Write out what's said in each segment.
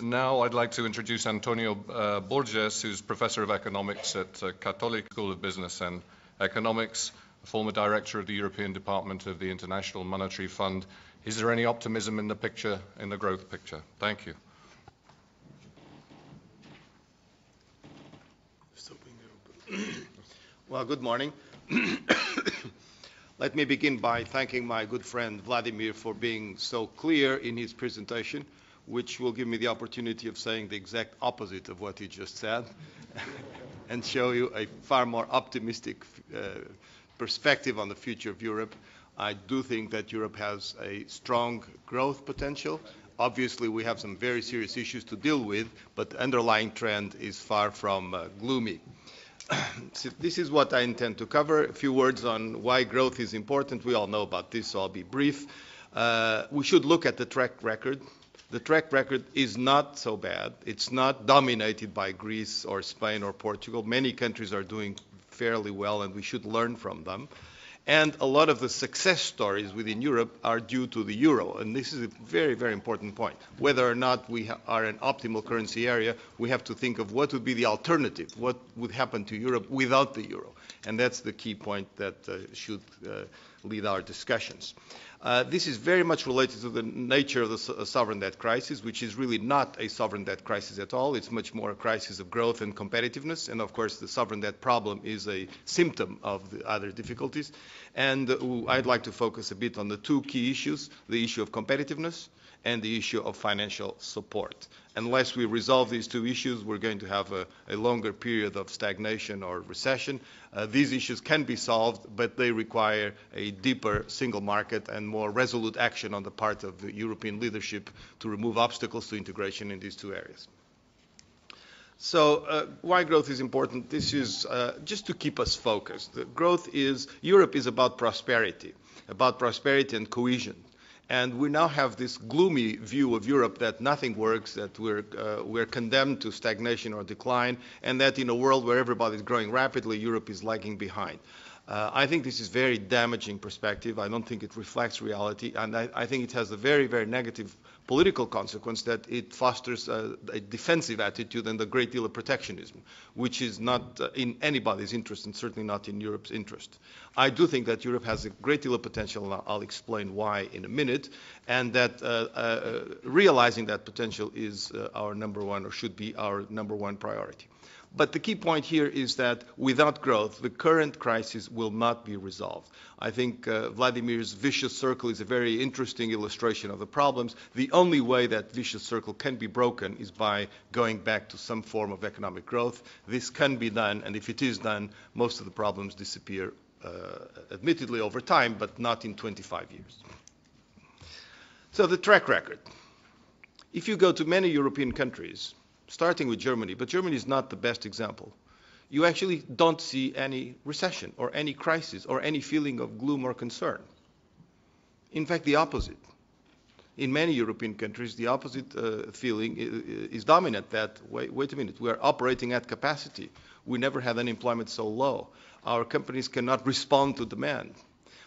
Now I'd like to introduce Antonio Borges, who's Professor of Economics at Catolica School of Business and Economics, former Director of the European Department of the International Monetary Fund. Is there any optimism in the picture, in the growth picture? Thank you. Well, good morning. Let me begin by thanking my good friend Vladimir for being so clear in his presentation, which will give me the opportunity of saying the exact opposite of what he just said and show you a far more optimistic perspective on the future of Europe. I do think that Europe has a strong growth potential. Obviously, we have some very serious issues to deal with, but the underlying trend is far from gloomy. So this is what I intend to cover. A few words on why growth is important. We all know about this, so I'll be brief. We should look at the track record. The track record is not so bad. It's not dominated by Greece or Spain or Portugal. Many countries are doing fairly well, and we should learn from them. And a lot of the success stories within Europe are due to the euro. And this is a very, very important point. Whether or not we are an optimal currency area, we have to think of what would be the alternative, what would happen to Europe without the euro. And that's the key point that should lead our discussions. This is very much related to the nature of the sovereign debt crisis, which is really not a sovereign debt crisis at all. It's much more a crisis of growth and competitiveness. And of course, the sovereign debt problem is a symptom of the other difficulties. And I'd like to focus a bit on the two key issues, the issue of competitiveness and the issue of financial support. Unless we resolve these two issues, we're going to have a longer period of stagnation or recession. These issues can be solved, but they require a deeper single market and more resolute action on the part of the European leadership to remove obstacles to integration in these two areas. So why growth is important? This is just to keep us focused. Europe is about prosperity and cohesion. And we now have this gloomy view of Europe that nothing works, that we're condemned to stagnation or decline, and that in a world where everybody is growing rapidly, Europe is lagging behind. I think this is very damaging perspective. I don't think it reflects reality, and I think it has a very, very negative political consequence that it fosters a defensive attitude and a great deal of protectionism, which is not in anybody's interest and certainly not in Europe's interest. I do think that Europe has a great deal of potential, and I'll explain why in a minute, and that realizing that potential is our number one, or should be our number one priority. But the key point here is that without growth, the current crisis will not be resolved. I think Vladimir's vicious circle is a very interesting illustration of the problems. The only way that vicious circle can be broken is by going back to some form of economic growth. This can be done, and if it is done, most of the problems disappear, admittedly over time, but not in 25 years. So the track record. If you go to many European countries, starting with Germany, but Germany is not the best example, you actually don't see any recession or any crisis or any feeling of gloom or concern. In fact, the opposite. In many European countries, the opposite feeling is dominant, that, wait a minute, we are operating at capacity. We never had unemployment so low. Our companies cannot respond to demand.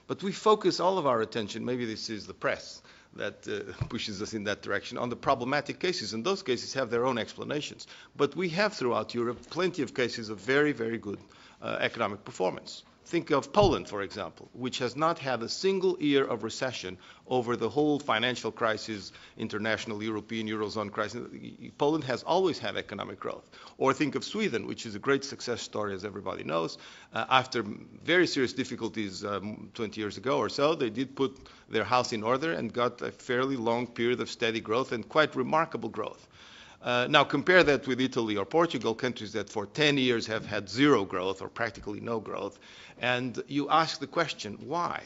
But we focus all of our attention, maybe this is the press, that pushes us in that direction, on the problematic cases. And those cases have their own explanations. But we have throughout Europe plenty of cases of very, very good economic performance. Think of Poland, for example, which has not had a single year of recession over the whole financial crisis, international, European, Eurozone crisis. Poland has always had economic growth. Or think of Sweden, which is a great success story, as everybody knows. After very serious difficulties 20 years ago or so, they did put their house in order and got a fairly long period of steady growth and quite remarkable growth. Now compare that with Italy or Portugal, countries that for 10 years have had zero growth or practically no growth. And you ask the question, why?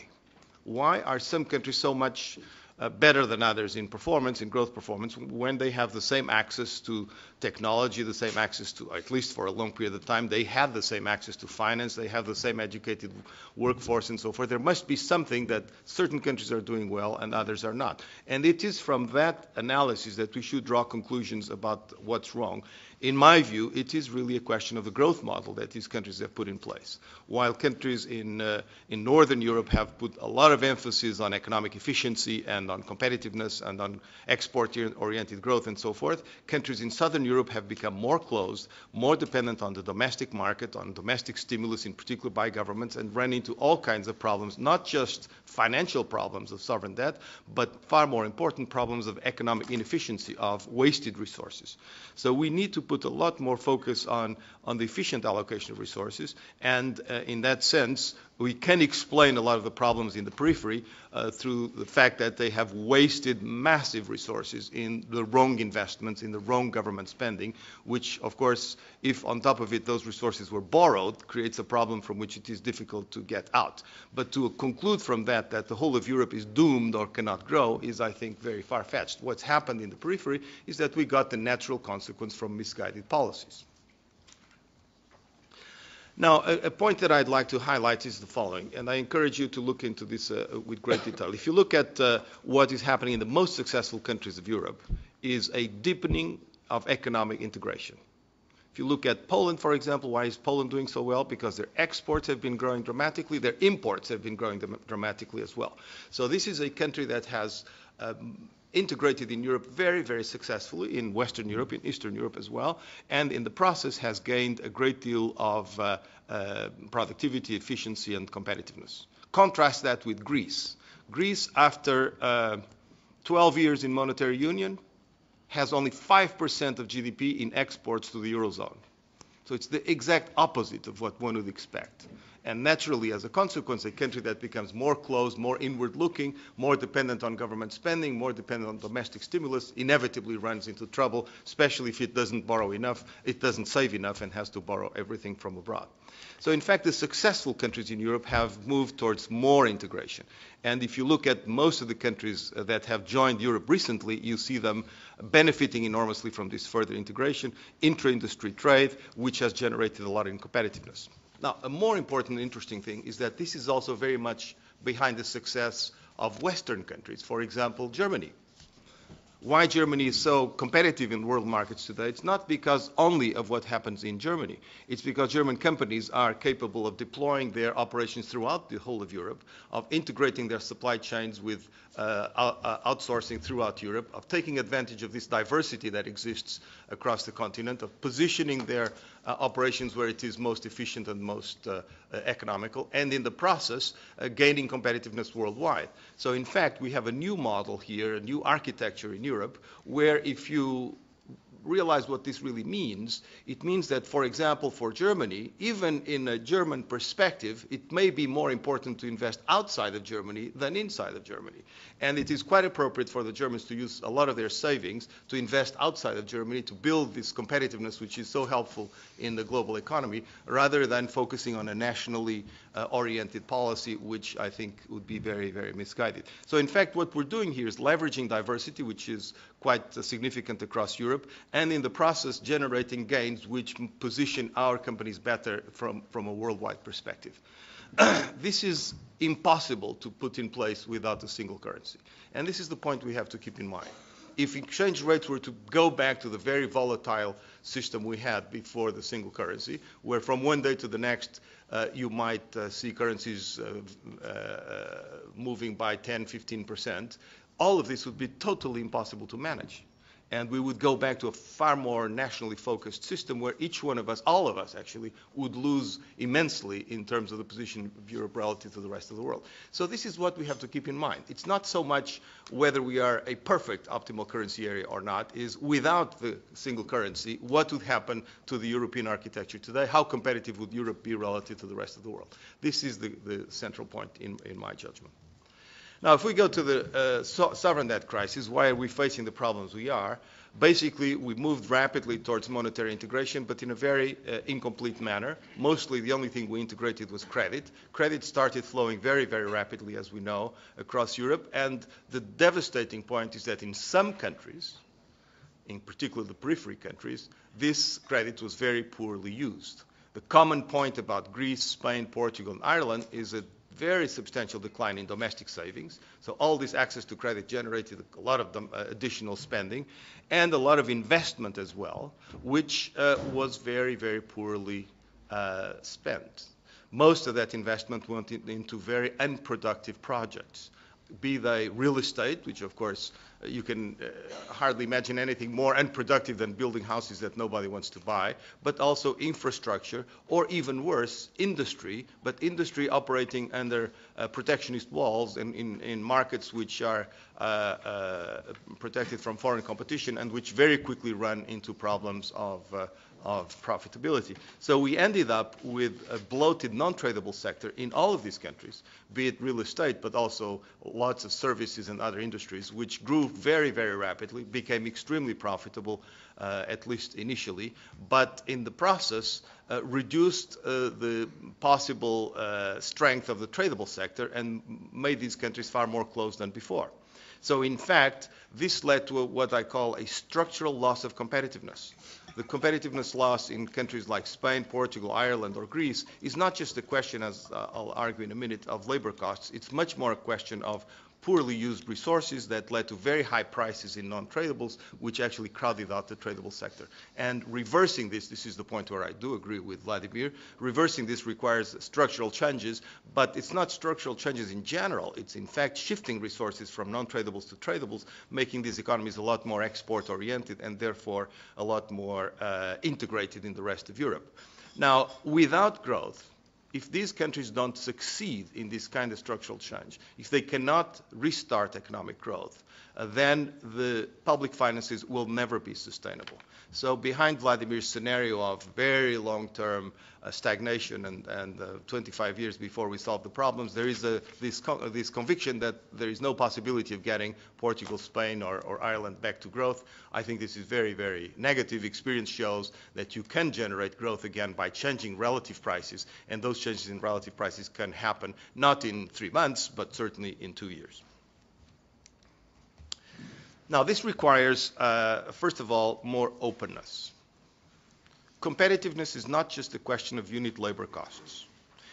Why are some countries so much better than others in performance, in growth performance, when they have the same access to technology, the same access to, at least for a long period of time, they have the same access to finance, they have the same educated workforce and so forth. There must be something that certain countries are doing well and others are not. And it is from that analysis that we should draw conclusions about what's wrong. In my view, it is really a question of the growth model that these countries have put in place. While countries in Northern Europe have put a lot of emphasis on economic efficiency and on competitiveness and on export-oriented growth and so forth, countries in Southern Europe have become more closed, more dependent on the domestic market, on domestic stimulus in particular by governments, and run into all kinds of problems, not just financial problems of sovereign debt, but far more important problems of economic inefficiency, of wasted resources. So we need to put a lot more focus on the efficient allocation of resources, and in that sense, we can explain a lot of the problems in the periphery through the fact that they have wasted massive resources in the wrong investments, in the wrong government spending, which, of course, if on top of it those resources were borrowed, creates a problem from which it is difficult to get out. But to conclude from that the whole of Europe is doomed or cannot grow is, I think, very far-fetched. What's happened in the periphery is that we got the natural consequence from misguided policies. Now, a point that I'd like to highlight is the following, and I encourage you to look into this with great detail. If you look at what is happening in the most successful countries of Europe, is a deepening of economic integration. If you look at Poland, for example, why is Poland doing so well? Because their exports have been growing dramatically, their imports have been growing dramatically as well. So this is a country that has integrated in Europe very, very successfully, in Western Europe, in Eastern Europe as well, and in the process has gained a great deal of productivity, efficiency, and competitiveness. Contrast that with Greece. Greece, after 12 years in monetary union, has only 5% of GDP in exports to the Eurozone. So it's the exact opposite of what one would expect. And naturally, as a consequence, a country that becomes more closed, more inward-looking, more dependent on government spending, more dependent on domestic stimulus, inevitably runs into trouble, especially if it doesn't borrow enough, it doesn't save enough, and has to borrow everything from abroad. So in fact, the successful countries in Europe have moved towards more integration. And if you look at most of the countries that have joined Europe recently, you see them benefiting enormously from this further integration, intra-industry trade, which has generated a lot in competitiveness. Now, a more important and interesting thing is that this is also very much behind the success of Western countries. For example, Germany. Why Germany is so competitive in world markets today, it's not because only of what happens in Germany. It's because German companies are capable of deploying their operations throughout the whole of Europe, of integrating their supply chains with outsourcing throughout Europe, of taking advantage of this diversity that exists across the continent, of positioning their operations where it is most efficient and most economical, and in the process, gaining competitiveness worldwide. So in fact, we have a new model here, a new architecture in Europe, where if you realize what this really means, it means that, for example, for Germany, even in a German perspective, it may be more important to invest outside of Germany than inside of Germany. And it is quite appropriate for the Germans to use a lot of their savings to invest outside of Germany to build this competitiveness, which is so helpful in the global economy, rather than focusing on a nationally oriented policy, which I think would be very, very misguided. So in fact, what we're doing here is leveraging diversity, which is quite significant across Europe, and in the process generating gains which position our companies better from a worldwide perspective. This is impossible to put in place without a single currency. And this is the point we have to keep in mind. If exchange rates were to go back to the very volatile system we had before the single currency, where from one day to the next you might see currencies moving by 10, 15%, all of this would be totally impossible to manage. And we would go back to a far more nationally focused system where each one of us, all of us actually, would lose immensely in terms of the position of Europe relative to the rest of the world. So this is what we have to keep in mind. It's not so much whether we are a perfect optimal currency area or not, is without the single currency, what would happen to the European architecture today? How competitive would Europe be relative to the rest of the world? This is the central point in my judgment. Now, if we go to the sovereign debt crisis, why are we facing the problems we are? Basically, we moved rapidly towards monetary integration, but in a very incomplete manner. Mostly, the only thing we integrated was credit. Credit started flowing very, very rapidly, as we know, across Europe. And the devastating point is that in some countries, in particular the periphery countries, this credit was very poorly used. The common point about Greece, Spain, Portugal, and Ireland is that very substantial decline in domestic savings. So all this access to credit generated a lot of additional spending and a lot of investment as well, which was very, very poorly spent. Most of that investment went into very unproductive projects, be they real estate, which of course you can hardly imagine anything more unproductive than building houses that nobody wants to buy, but also infrastructure, or even worse, industry, but industry operating under protectionist walls and in markets which are protected from foreign competition and which very quickly run into problems of profitability. So we ended up with a bloated non-tradable sector in all of these countries, be it real estate, but also lots of services and other industries, which grew very, very rapidly, became extremely profitable, at least initially, but in the process reduced the possible strength of the tradable sector and made these countries far more closed than before. So in fact, this led to what I call a structural loss of competitiveness. The competitiveness loss in countries like Spain, Portugal, Ireland, or Greece is not just a question, as I'll argue in a minute, of labor costs. It's much more a question of poorly used resources that led to very high prices in non-tradables, which actually crowded out the tradable sector. And reversing this is the point where I do agree with Vladimir, reversing this requires structural changes, but it's not structural changes in general. It's in fact shifting resources from non-tradables to tradables, making these economies a lot more export-oriented and therefore a lot more integrated in the rest of Europe. Now, without growth, if these countries don't succeed in this kind of structural change, if they cannot restart economic growth, then the public finances will never be sustainable. So behind Vladimir's scenario of very long-term stagnation and 25 years before we solve the problems, there is this conviction that there is no possibility of getting Portugal, Spain, or Ireland back to growth. I think this is very, very negative. Experience shows that you can generate growth again by changing relative prices, and those changes in relative prices can happen not in 3 months, but certainly in 2 years. Now, this requires, first of all, more openness. Competitiveness is not just a question of unit labor costs.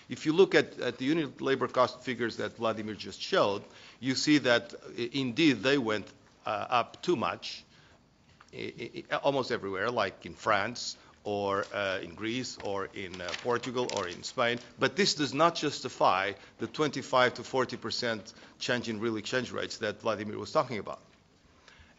If you look at the unit labor cost figures that Vladimir just showed, you see that indeed they went up too much, almost everywhere, like in France, or in Greece, or in Portugal, or in Spain. But this does not justify the 25 to 40% change in real exchange rates that Vladimir was talking about.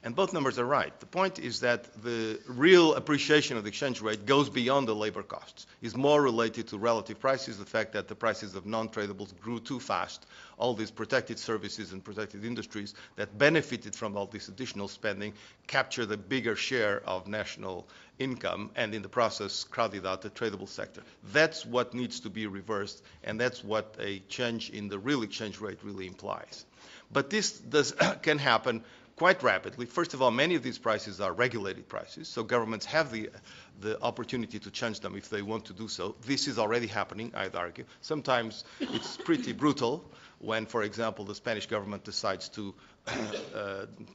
And both numbers are right. The point is that the real appreciation of the exchange rate goes beyond the labor costs. It's more related to relative prices, the fact that the prices of non-tradables grew too fast. All these protected services and protected industries that benefited from all this additional spending captured a bigger share of national income and in the process crowded out the tradable sector. That's what needs to be reversed, and that's what a change in the real exchange rate really implies. But this can happen quite rapidly. First of all, many of these prices are regulated prices, so governments have the opportunity to change them if they want to do so. This is already happening, I'd argue. Sometimes it's pretty brutal when, for example, the Spanish government decides to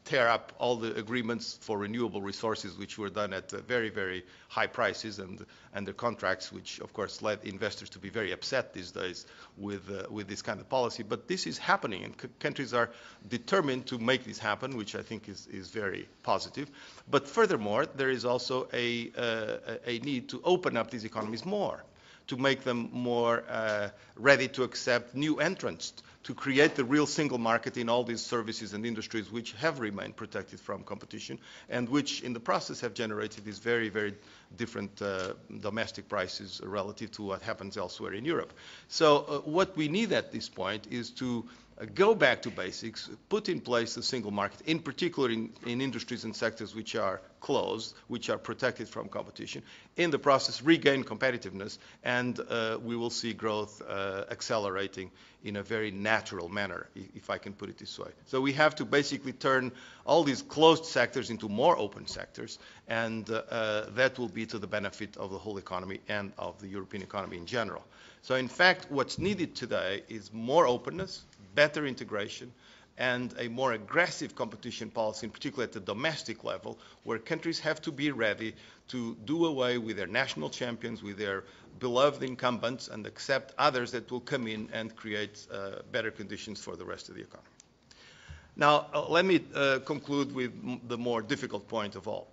tear up all the agreements for renewable resources, which were done at very, very high prices and under contracts, which of course led investors to be very upset these days with this kind of policy. But this is happening, and countries are determined to make this happen, which I think is very positive. But furthermore, there is also a need to open up these economies more, to make them more ready to accept new entrants, to create the real single market in all these services and industries which have remained protected from competition and which in the process have generated these very, very different domestic prices relative to what happens elsewhere in Europe. So what we need at this point is to go back to basics, put in place the single market, in particular in industries and sectors which are closed, which are protected from competition, in the process regain competitiveness, and we will see growth accelerating in a very natural manner, if I can put it this way. So we have to basically turn all these closed sectors into more open sectors, and that will be to the benefit of the whole economy and of the European economy in general. So in fact, what's needed today is more openness, better integration, and a more aggressive competition policy, in particular at the domestic level, where countries have to be ready to do away with their national champions, with their beloved incumbents, and accept others that will come in and create better conditions for the rest of the economy. Now, let me conclude with the more difficult point of all,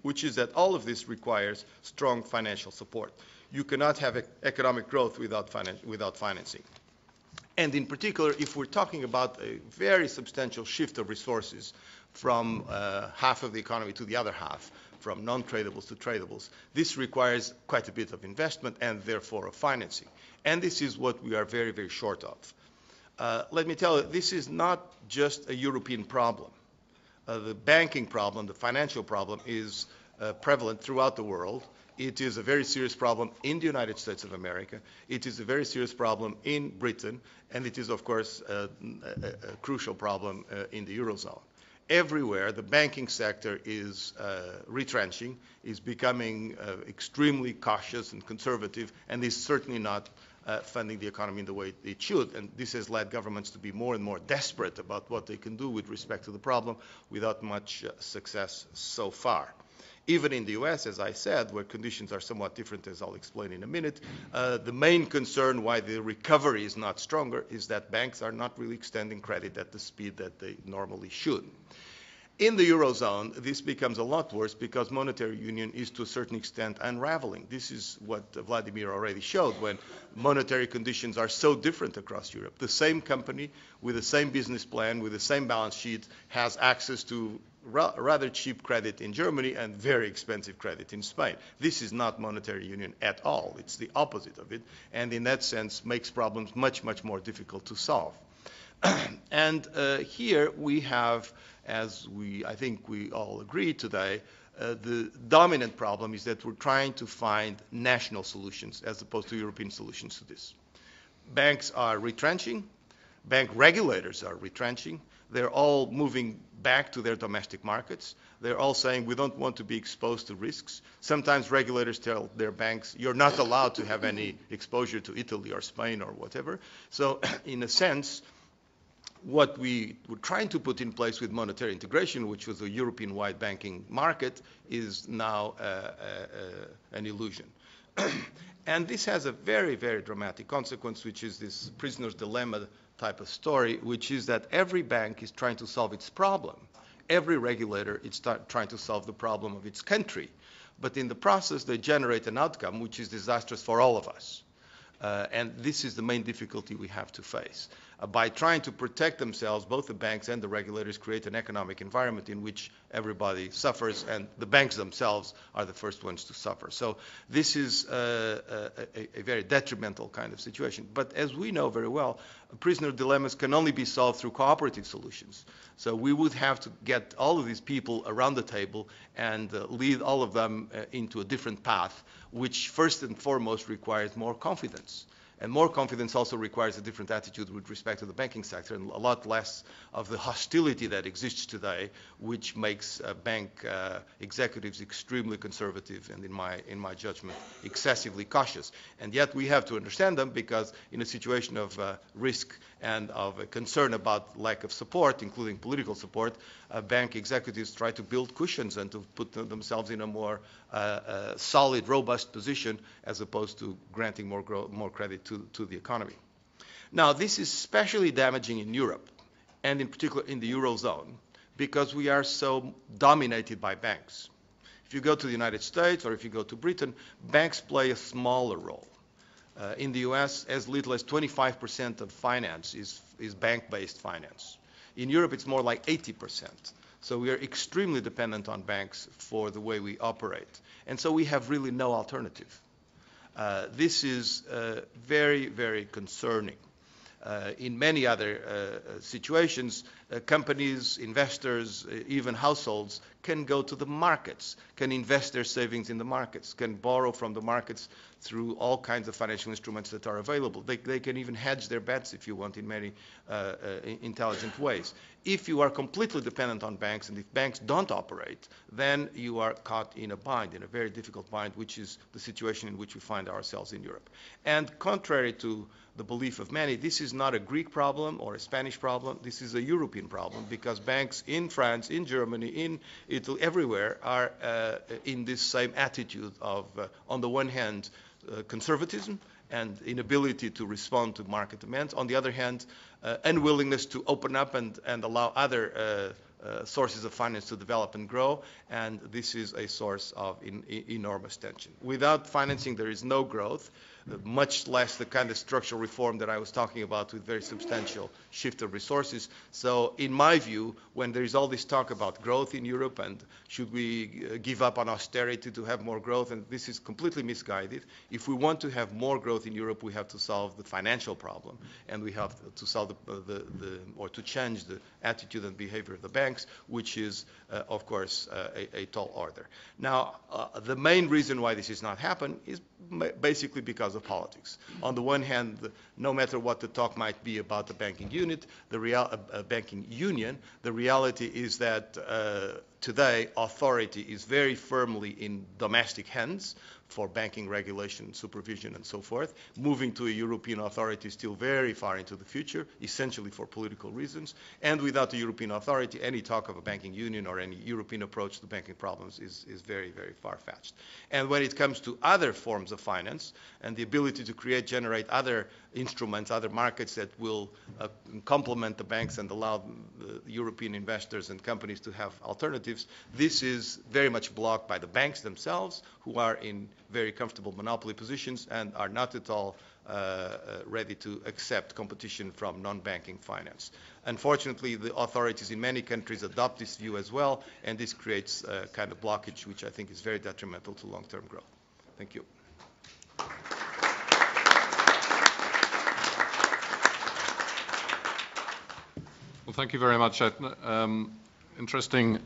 which is that all of this requires strong financial support. You cannot have economic growth without financing. And in particular, if we're talking about a very substantial shift of resources from half of the economy to the other half, from non-tradables to tradables, this requires quite a bit of investment and therefore of financing. And this is what we are very, very short of. Let me tell you, this is not just a European problem. The banking problem, the financial problem, is prevalent throughout the world. It is a very serious problem in the United States of America. It is a very serious problem in Britain. And it is, of course, a crucial problem in the Eurozone. Everywhere, the banking sector is retrenching, is becoming extremely cautious and conservative, and is certainly not funding the economy in the way it should. And this has led governments to be more and more desperate about what they can do with respect to the problem without much success so far. Even in the US, as I said, where conditions are somewhat different, as I'll explain in a minute, the main concern why the recovery is not stronger is that banks are not really extending credit at the speed that they normally should. In the Eurozone, this becomes a lot worse because monetary union is to a certain extent unraveling. This is what Vladimir already showed when monetary conditions are so different across Europe. The same company with the same business plan, with the same balance sheet, has access to rather cheap credit in Germany and very expensive credit in Spain. This is not monetary union at all. It's the opposite of it, and in that sense makes problems much, much more difficult to solve. And here we have, as I think we all agree today, the dominant problem is that we're trying to find national solutions as opposed to European solutions to this. Banks are retrenching. Bank regulators are retrenching. They're all moving back to their domestic markets. They're all saying we don't want to be exposed to risks. Sometimes regulators tell their banks, you're not allowed to have any exposure to Italy or Spain or whatever. So in a sense, what we were trying to put in place with monetary integration, which was a European-wide banking market, is now an illusion. And this has a very, very dramatic consequence, which is this prisoner's dilemma type of story, which is that every bank is trying to solve its problem. Every regulator is trying to solve the problem of its country. But in the process, they generate an outcome which is disastrous for all of us. And this is the main difficulty we have to face. By trying to protect themselves, both the banks and the regulators create an economic environment in which everybody suffers, and the banks themselves are the first ones to suffer. So this is a very detrimental kind of situation. But as we know very well, prisoner dilemmas can only be solved through cooperative solutions. So we would have to get all of these people around the table and lead all of them into a different path, which first and foremost requires more confidence. And more confidence also requires a different attitude with respect to the banking sector and a lot less of the hostility that exists today, which makes bank executives extremely conservative and, in my judgment, excessively cautious. And yet we have to understand them because in a situation of risk and of a concern about lack of support, including political support, bank executives try to build cushions and to put themselves in a more solid, robust position as opposed to granting more credit to the economy. Now, this is especially damaging in Europe, and in particular in the Eurozone, because we are so dominated by banks. If you go to the United States or if you go to Britain, banks play a smaller role. In the US, as little as 25% of finance is bank-based finance. In Europe, it's more like 80%. So we are extremely dependent on banks for the way we operate. And so we have really no alternative. This is very, very concerning. In many other situations, companies, investors, even households can go to the markets, can invest their savings in the markets, can borrow from the markets through all kinds of financial instruments that are available. They can even hedge their bets, if you want, in many intelligent ways. If you are completely dependent on banks, and if banks don't operate, then you are caught in a bind, in a very difficult bind, which is the situation in which we find ourselves in Europe. And contrary to the belief of many, this is not a Greek problem or a Spanish problem. This is a European problem because banks in France, in Germany, in Italy, everywhere are in this same attitude of, on the one hand, conservatism and inability to respond to market demands. On the other hand, unwillingness to open up and allow other sources of finance to develop and grow, and this is a source of enormous tension. Without financing, there is no growth, much less the kind of structural reform that I was talking about with very substantial shift of resources. So in my view, when there is all this talk about growth in Europe and should we give up on austerity to have more growth, and this is completely misguided. If we want to have more growth in Europe, we have to solve the financial problem, and we have to solve or to change the attitude and behavior of the banks, which is, of course, a tall order. Now, the main reason why this has not happened is basically because of politics. On the one hand, no matter what the talk might be about the banking unit, banking union, the reality is that today authority is very firmly in domestic hands for banking regulation, supervision, and so forth. Moving to a European authority is still very far into the future, essentially for political reasons. And without the European authority, any talk of a banking union or any European approach to banking problems is very, very far-fetched. And when it comes to other forms of finance and the ability to generate other instruments, other markets that will complement the banks and allow the European investors and companies to have alternatives, this is very much blocked by the banks themselves, who are in very comfortable monopoly positions and are not at all ready to accept competition from non-banking finance. Unfortunately, the authorities in many countries adopt this view as well, and this creates a kind of blockage which I think is very detrimental to long-term growth. Thank you. Well, thank you very much. Interesting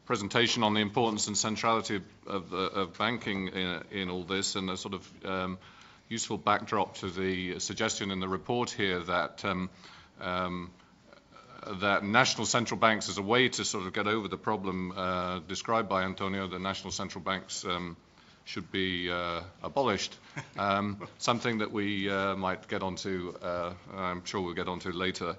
presentation on the importance and centrality of banking in all this, and a sort of useful backdrop to the suggestion in the report here that that national central banks, as a way to sort of get over the problem described by Antonio, the national central banks should be abolished. Something that we might get onto, I'm sure we'll get onto later.